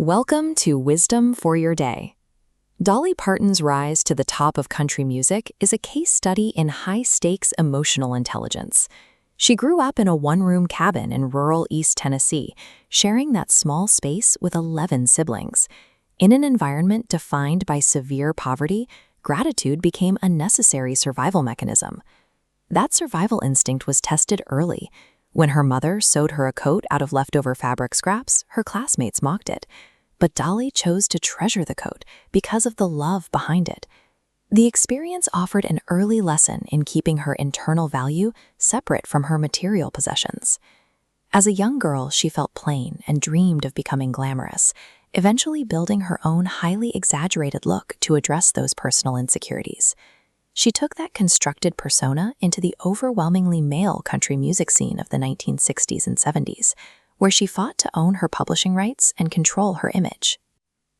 Welcome to Wisdom for Your Day. Dolly Parton's rise to the top of country music is a case study in high-stakes emotional intelligence. She grew up in a one-room cabin in rural East Tennessee, sharing that small space with 11 siblings. In an environment defined by severe poverty, gratitude became a necessary survival mechanism. That survival instinct was tested early. When her mother sewed her a coat out of leftover fabric scraps, her classmates mocked it. But Dolly chose to treasure the coat because of the love behind it. The experience offered an early lesson in keeping her internal value separate from her material possessions. As a young girl, she felt plain and dreamed of becoming glamorous, eventually building her own highly exaggerated look to address those personal insecurities. She took that constructed persona into the overwhelmingly male country music scene of the 1960s and 70s, where she fought to own her publishing rights and control her image.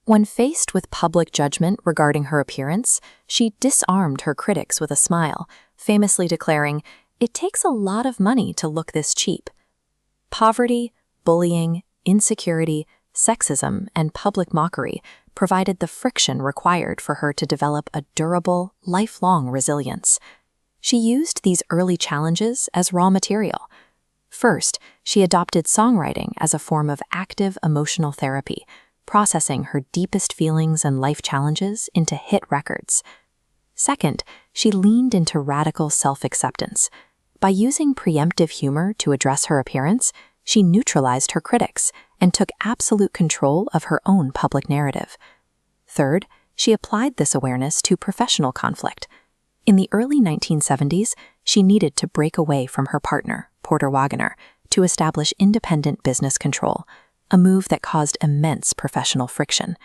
When faced with public judgment regarding her appearance, she disarmed her critics with a smile, famously declaring, "It takes a lot of money to look this cheap." Poverty, bullying, insecurity, sexism, and public mockery provided the friction required for her to develop a durable, lifelong resilience. She used these early challenges as raw material. First, she adopted songwriting as a form of active emotional therapy, processing her deepest feelings and life challenges into hit records. Second, she leaned into radical self-acceptance. By using preemptive humor to address her appearance, she neutralized her critics and took absolute control of her own public narrative. Third, she applied this awareness to professional conflict. In the early 1970s, she needed to break away from her partner, Porter Wagoner, to establish independent business control, a move that caused immense professional friction.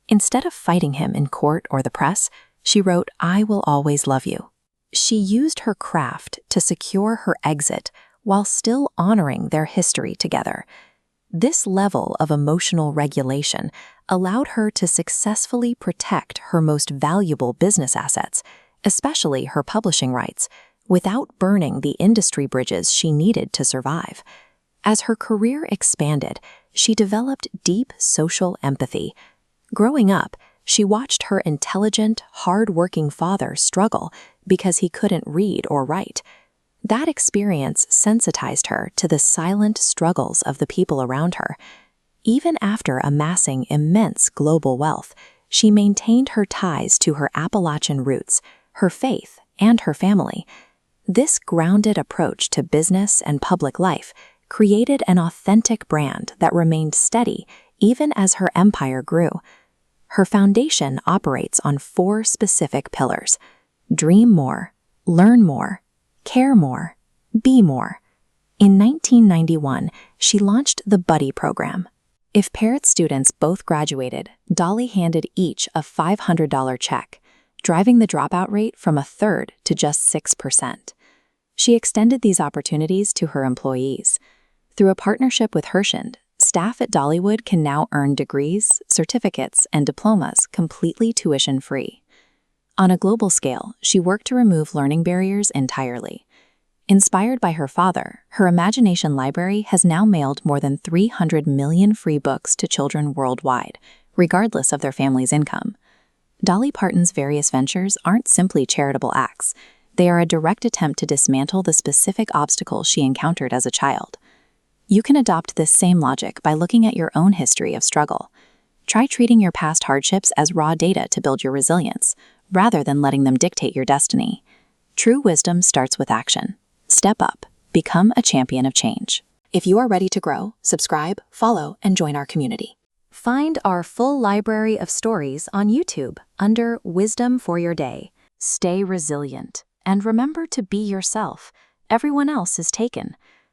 Instead of fighting him in court or the press, she wrote, "I will always love you." She used her craft to secure her exit while still honoring their history together. This level of emotional regulation allowed her to successfully protect her most valuable business assets, especially her publishing rights, without burning the industry bridges she needed to survive. As her career expanded, she developed deep social empathy. Growing up, she watched her intelligent, hard-working father struggle because he couldn't read or write. That experience sensitized her to the silent struggles of the people around her. Even after amassing immense global wealth, she maintained her ties to her Appalachian roots, her faith, and her family. This grounded approach to business and public life created an authentic brand that remained steady even as her empire grew. Her foundation operates on 4 specific pillars: dream more, learn more, care more, be more. In 1991, she launched the Buddy program. If Parrott students both graduated, Dolly handed each a $500 check, driving the dropout rate from a third to just 6%. She extended these opportunities to her employees. Through a partnership with Hershend, staff at Dollywood can now earn degrees, certificates, and diplomas completely tuition-free. On a global scale, she worked to remove learning barriers entirely. Inspired by her father, her Imagination Library has now mailed more than 300 million free books to children worldwide, regardless of their family's income. Dolly Parton's various ventures aren't simply charitable acts. They are a direct attempt to dismantle the specific obstacles she encountered as a child. You can adopt this same logic by looking at your own history of struggle. Try treating your past hardships as raw data to build your resilience, rather than letting them dictate your destiny. True wisdom starts with action. Step up. Become a champion of change. If you are ready to grow, subscribe, follow, and join our community. Find our full library of stories on YouTube under Wisdom for Your Day. Stay resilient, and remember to be yourself. Everyone else is taken.